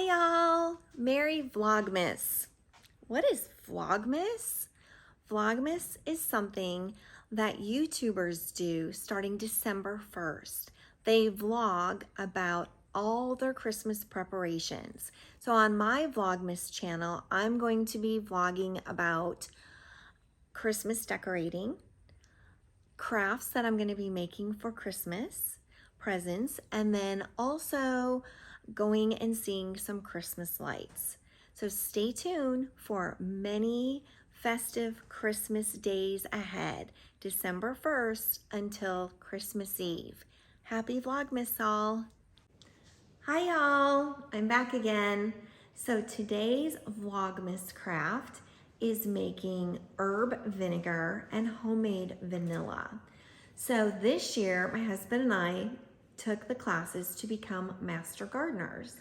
Hi y'all, Merry Vlogmas. What is Vlogmas? Vlogmas is something that YouTubers do starting December 1st. They vlog about all their Christmas preparations. So on my Vlogmas channel, I'm going to be vlogging about Christmas decorating, crafts that I'm going to be making for Christmas presents, and then also going and seeing some Christmas lights. So stay tuned for many festive Christmas days ahead, December 1st until Christmas Eve. Happy Vlogmas all! Hi y'all, I'm back again. So today's Vlogmas craft is making herb vinegar and homemade vanilla. So this year, my husband and I took the classes to become master gardeners.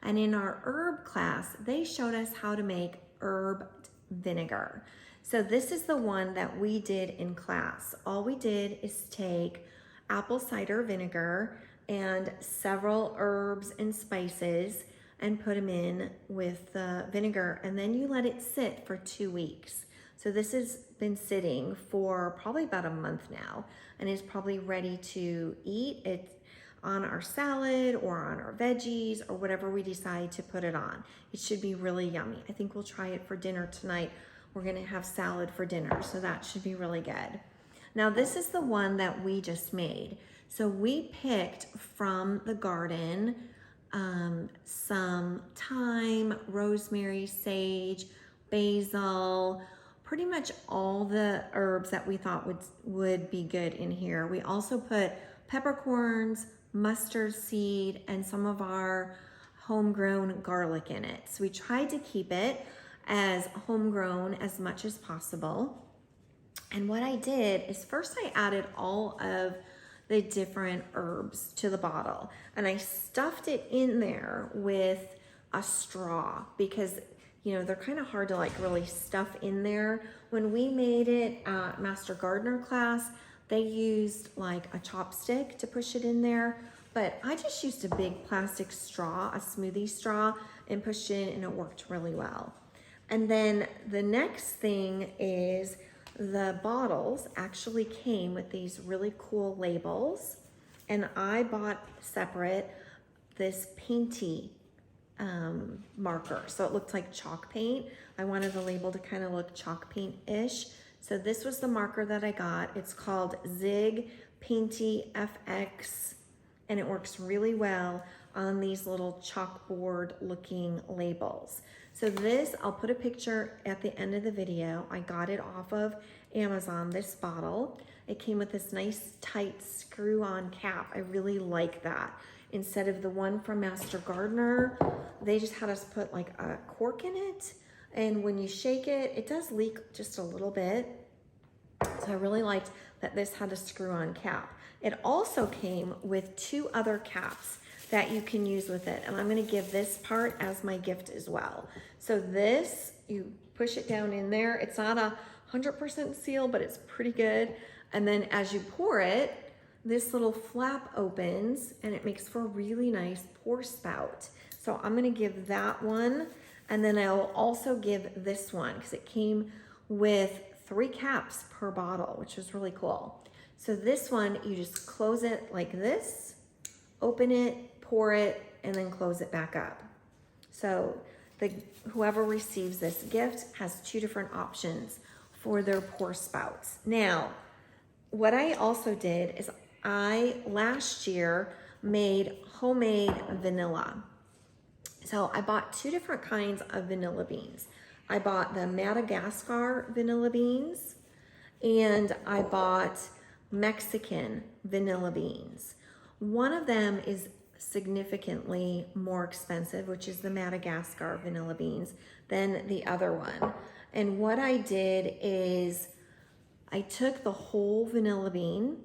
And in our herb class, they showed us how to make herb vinegar. So this is the one that we did in class. All we did is take apple cider vinegar and several herbs and spices and put them in with the vinegar, and then you let it sit for 2 weeks. So this has been sitting for probably about a month now and is probably ready to eat. It's on our salad or on our veggies or whatever we decide to put it on. It should be really yummy. I think we'll try it for dinner tonight. We're gonna have salad for dinner, so that should be really good. Now this is the one that we just made. So we picked from the garden some thyme, rosemary, sage, basil, pretty much all the herbs that we thought would be good in here. We also put peppercorns, mustard seed, and some of our homegrown garlic in it. So we tried to keep it as homegrown as much as possible. And what I did is first I added all of the different herbs to the bottle, and I stuffed it in there with a straw because they're kind of hard to like really stuff in there. When we made it at Master Gardener class, they used like a chopstick to push it in there, but I just used a big plastic straw, a smoothie straw, and pushed it in, and it worked really well. And then the next thing is the bottles actually came with these really cool labels, and I bought separate this painty marker, so it looked like chalk paint. I wanted the label to kind of look chalk paint-ish, so this was the marker that I got. It's called Zig Painty FX, and it works really well on these little chalkboard looking labels. So this, I'll put a picture at the end of the video. I got it off of Amazon, this bottle. It came with this nice tight screw-on cap. I really like that. Instead of the one from Master Gardener, they just had us put like a cork in it. And when you shake it, it does leak just a little bit. So I really liked that this had a screw-on cap. It also came with 2 other caps that you can use with it. And I'm gonna give this part as my gift as well. So this, you push it down in there. It's not 100% seal, but it's pretty good. And then as you pour it, this little flap opens and it makes for a really nice pour spout. So I'm gonna give that one. And then I will also give this one because it came with 3 caps per bottle, which was really cool. So this one, you just close it like this, open it, pour it, and then close it back up. So whoever receives this gift has 2 different options for their pour spouts. Now, what I also did is I last year made homemade vanilla. So I bought 2 different kinds of vanilla beans. I bought the Madagascar vanilla beans, and I bought Mexican vanilla beans. One of them is significantly more expensive, which is the Madagascar vanilla beans, than the other one. And what I did is I took the whole vanilla bean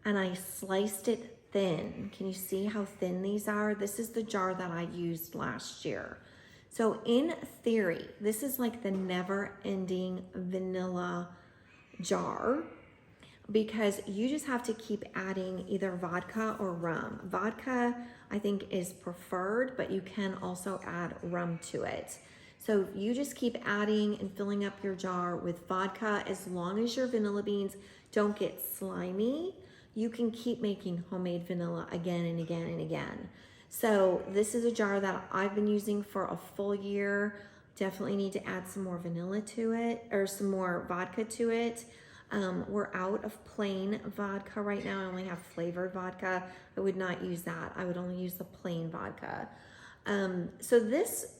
and I sliced it thin. Can you see how thin these are? This is the jar that I used last year. So in theory, this is like the never-ending vanilla jar, because you just have to keep adding either vodka or rum. Vodka I think is preferred, but you can also add rum to it. So you just keep adding and filling up your jar with vodka. As long as your vanilla beans don't get slimy, you can keep making homemade vanilla again and again and again. So this is a jar that I've been using for a full year. Definitely need to add some more vanilla to it, or some more vodka to it. We're out of plain vodka right now. I only have flavored vodka. I would not use that. I would only use the plain vodka. So this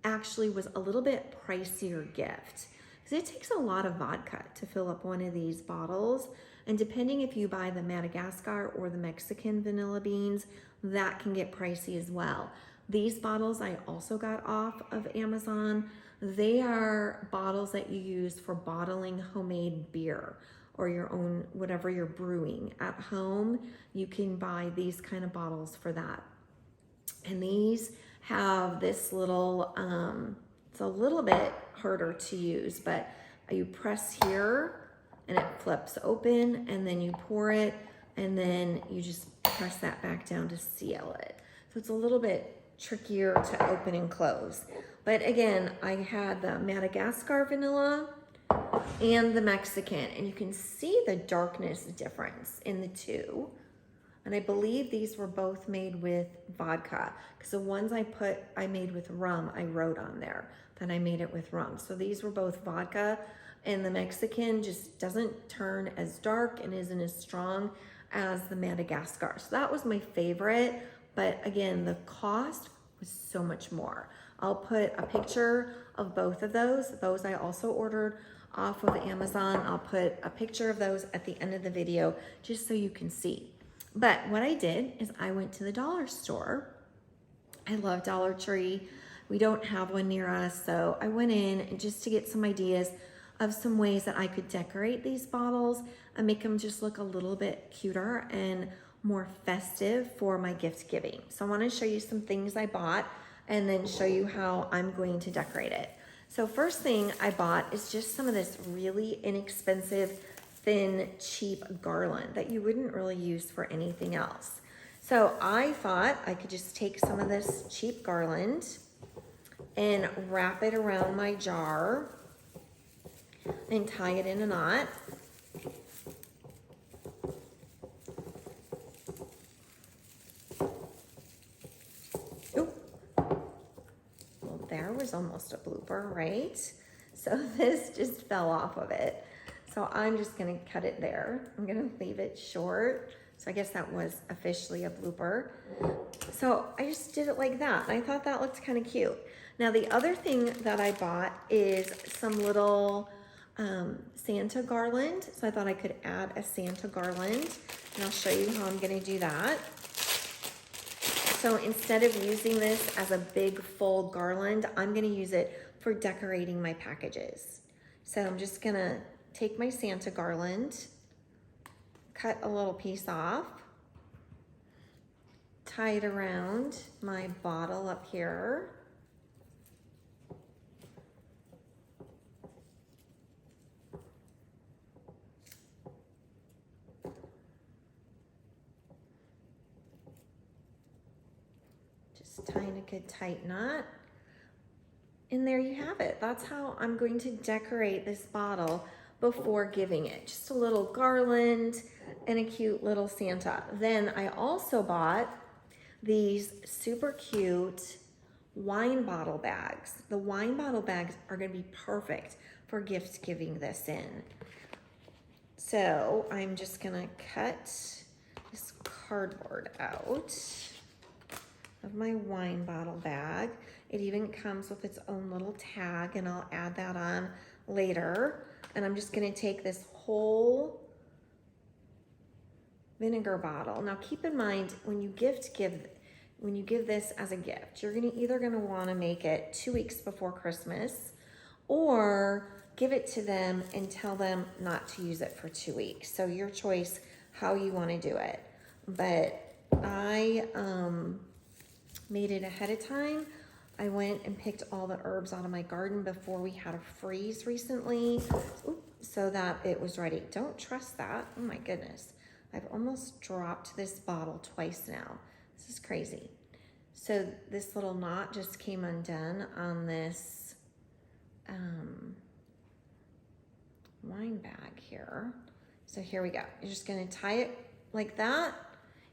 actually was a little bit pricier gift because it takes a lot of vodka to fill up one of these bottles. And depending if you buy the Madagascar or the Mexican vanilla beans, that can get pricey as well. These bottles I also got off of Amazon. They are bottles that you use for bottling homemade beer or your own, whatever you're brewing at home. You can buy these kind of bottles for that. And these have this little, it's a little bit harder to use, but you press here and it flips open, and then you pour it, and then you just press that back down to seal it. So it's a little bit trickier to open and close. But again, I had the Madagascar vanilla and the Mexican, and you can see the darkness difference in the two. And I believe these were both made with vodka, because the ones I made with rum, I wrote on there that I made it with rum. So these were both vodka, and the Mexican just doesn't turn as dark and isn't as strong as the Madagascar. So that was my favorite, but again, the cost was so much more. I'll put a picture of both of those. Those I also ordered off of Amazon. I'll put a picture of those at the end of the video just so you can see. But what I did is I went to the dollar store. I love Dollar Tree. We don't have one near us, so I went in and just to get some ideas of some ways that I could decorate these bottles and make them just look a little bit cuter and more festive for my gift giving. So I want to show you some things I bought and then show you how I'm going to decorate it. So first thing I bought is just some of this really inexpensive, thin, cheap garland that you wouldn't really use for anything else. So I thought I could just take some of this cheap garland and wrap it around my jar and tie it in a knot. Well, there was almost a blooper, right? So this just fell off of it. So I'm just gonna cut it there. I'm gonna leave it short. So I guess that was officially a blooper. So I just did it like that. I thought that looked kind of cute. Now the other thing that I bought is some little Santa garland. So I thought I could add a Santa garland, and I'll show you how I'm gonna do that. So instead of using this as a big full garland, I'm gonna use it for decorating my packages. So I'm just gonna take my Santa garland, cut a little piece off, tie it around my bottle up here. Just tying a good tight knot. And there you have it. That's how I'm going to decorate this bottle before giving it. Just a little garland and a cute little Santa. Then I also bought these super cute wine bottle bags. The wine bottle bags are gonna be perfect for gift giving this in. So I'm just gonna cut this cardboard out of my wine bottle bag. It even comes with its own little tag, and I'll add that on later. And I'm just gonna take this whole vinegar bottle. Now keep in mind, when you give this as a gift, you're either gonna wanna make it 2 weeks before Christmas, or give it to them and tell them not to use it for 2 weeks. So your choice how you wanna do it. But I made it ahead of time. I went and picked all the herbs out of my garden before we had a freeze recently, so that it was ready. Don't trust that. Oh my goodness. I've almost dropped this bottle twice now. This is crazy. So this little knot just came undone on this wine bag here. So here we go. You're just gonna tie it like that.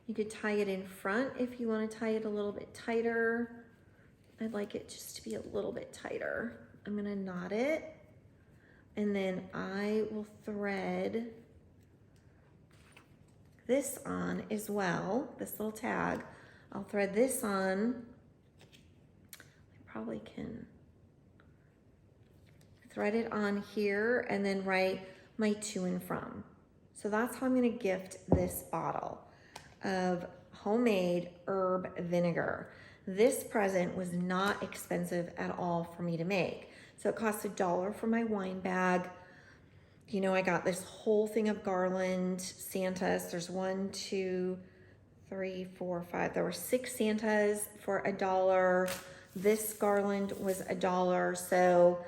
You could tie it in front if you want to tie it a little bit tighter. I'd like it just to be a little bit tighter. I'm gonna knot it, and then I will thread this on as well, this little tag. I'll thread this on. I probably can thread it on here and then write my to and from. So that's how I'm gonna gift this bottle of homemade herb vinegar. This present was not expensive at all for me to make. So it cost $1 for my wine bag. You know, I got this whole thing of garland Santas. There's 1, 2, 3, 4, 5. There were 6 Santas for $1. This garland was $1. So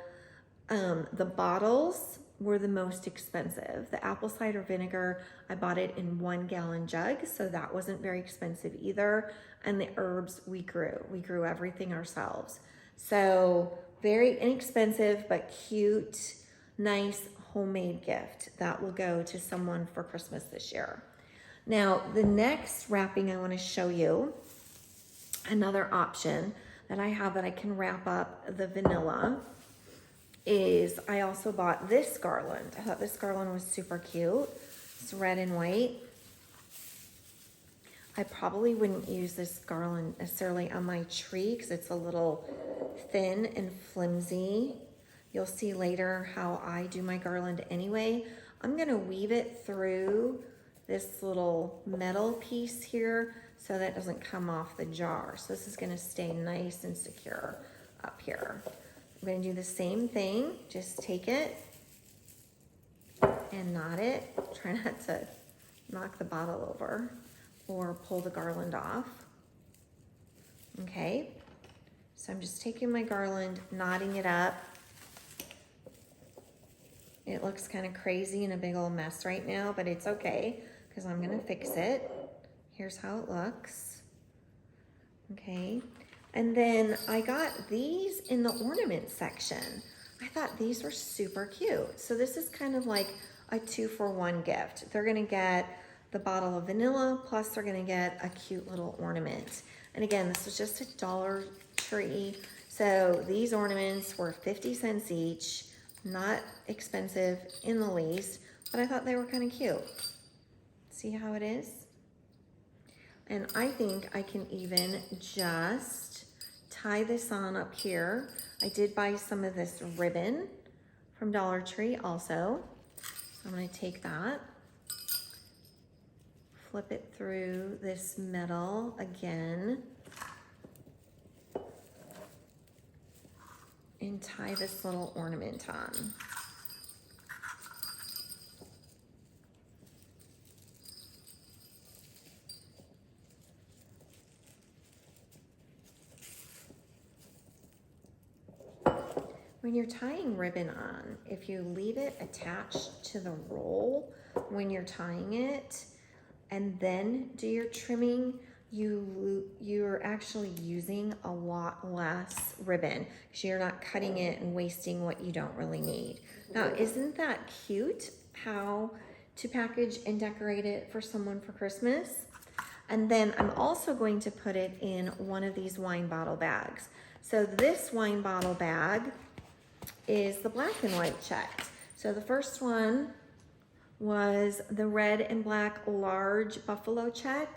the bottles were the most expensive. The apple cider vinegar, I bought it in 1 gallon jug, so that wasn't very expensive either. And the herbs we grew everything ourselves. So very inexpensive, but cute, nice homemade gift that will go to someone for Christmas this year. Now, the next wrapping I want to show you, another option that I have that I can wrap up the vanilla, is I also bought this garland. I thought this garland was super cute. It's red and white. I probably wouldn't use this garland necessarily on my tree because it's a little thin and flimsy. You'll see later how I do my garland anyway. I'm gonna weave it through this little metal piece here so that it doesn't come off the jar. So this is gonna stay nice and secure up here. I'm gonna do the same thing, just take it and knot it. Try not to knock the bottle over or pull the garland off. Okay, so I'm just taking my garland, knotting it up. It looks kind of crazy and a big old mess right now, but it's okay because I'm gonna fix it. Here's how it looks. Okay. And then I got these in the ornament section. I thought these were super cute. So this is kind of like a 2-for-1 gift. They're gonna get the bottle of vanilla, plus they're gonna get a cute little ornament. And again, this was just a Dollar Tree. So these ornaments were 50 cents each, not expensive in the least, but I thought they were kind of cute. See how it is? And I think I can even just tie this on up here. I did buy some of this ribbon from Dollar Tree also. I'm gonna take that, flip it through this metal again, and tie this little ornament on. When you're tying ribbon on, if you leave it attached to the roll when you're tying it and then do your trimming, you're actually using a lot less ribbon because you're not cutting it and wasting what you don't really need. Now, isn't that cute how to package and decorate it for someone for Christmas? And then I'm also going to put it in one of these wine bottle bags. So this wine bottle bag is the black and white checked. So the first one was the red and black large buffalo check.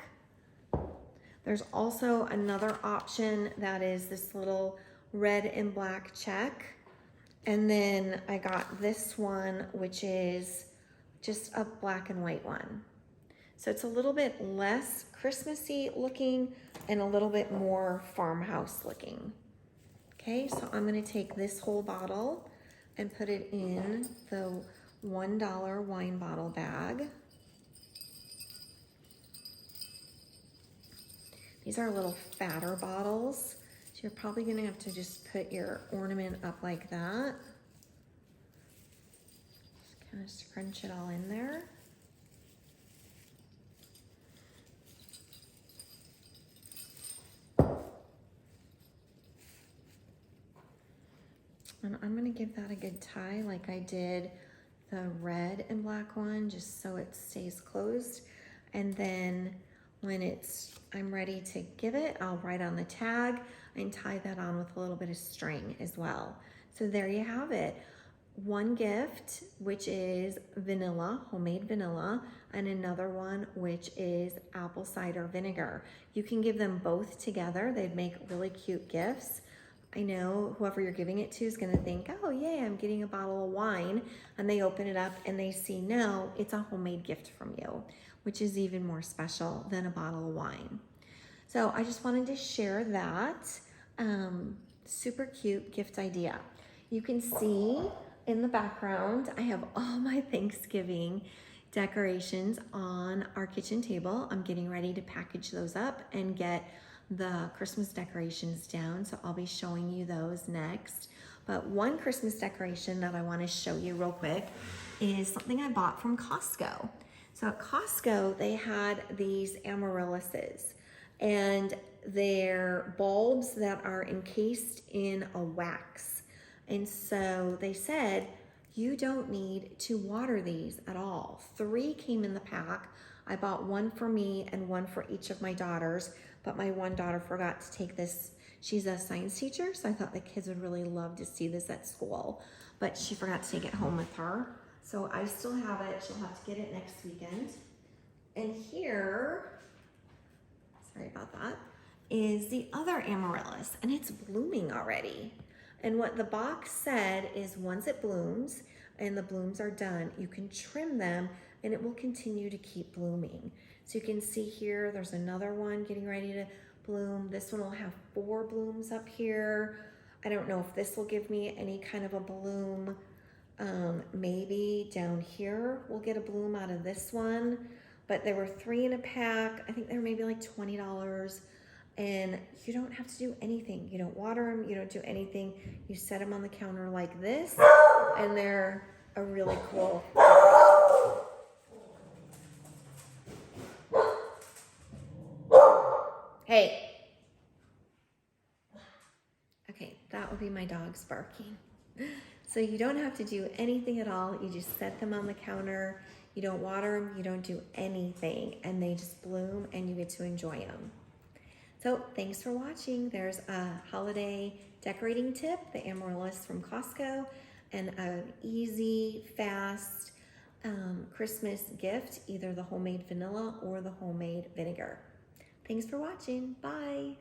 There's also another option that is this little red and black check. And then I got this one, which is just a black and white one. So it's a little bit less Christmassy looking and a little bit more farmhouse looking. Okay, so I'm gonna take this whole bottle and put it in the $1 wine bottle bag. These are little fatter bottles, so you're probably gonna have to just put your ornament up like that. Just kind of scrunch it all in there. And I'm gonna give that a good tie like I did the red and black one, just so it stays closed. And then when I'm ready to give it, I'll write on the tag and tie that on with a little bit of string as well. So there you have it. One gift, which is vanilla, homemade vanilla, and another one, which is apple cider vinegar. You can give them both together. They'd make really cute gifts. I know whoever you're giving it to is gonna think, oh yay, I'm getting a bottle of wine. And they open it up and they see, no, it's a homemade gift from you, which is even more special than a bottle of wine. So I just wanted to share that super cute gift idea. You can see in the background, I have all my Thanksgiving decorations on our kitchen table. I'm getting ready to package those up and get the Christmas decorations down. So I'll be showing you those next. But one Christmas decoration that I want to show you real quick is something I bought from Costco. So at Costco, they had these amaryllises, and they're bulbs that are encased in a wax. And so they said, you don't need to water these at all. 3 came in the pack. I bought one for me and one for each of my daughters, but my one daughter forgot to take this. She's a science teacher, so I thought the kids would really love to see this at school, but she forgot to take it home with her. So I still have it. She'll have to get it next weekend. And here, sorry about that, is the other amaryllis, and it's blooming already. And what the box said is once it blooms and the blooms are done, you can trim them and it will continue to keep blooming. So you can see here, there's another one getting ready to bloom. This one will have 4 blooms up here. I don't know if this will give me any kind of a bloom. Maybe down here we'll get a bloom out of this one. But there were 3 in a pack. I think they were maybe like $20. And you don't have to do anything. You don't water them, you don't do anything. You set them on the counter like this, and they're a really cool. Hey. Okay, that would be my dogs barking. So you don't have to do anything at all. You just set them on the counter. You don't water them, you don't do anything, and they just bloom and you get to enjoy them. So thanks for watching. There's a holiday decorating tip, the amaryllis from Costco, and an easy, fast Christmas gift, either the homemade vanilla or the homemade vinegar. Thanks for watching. Bye.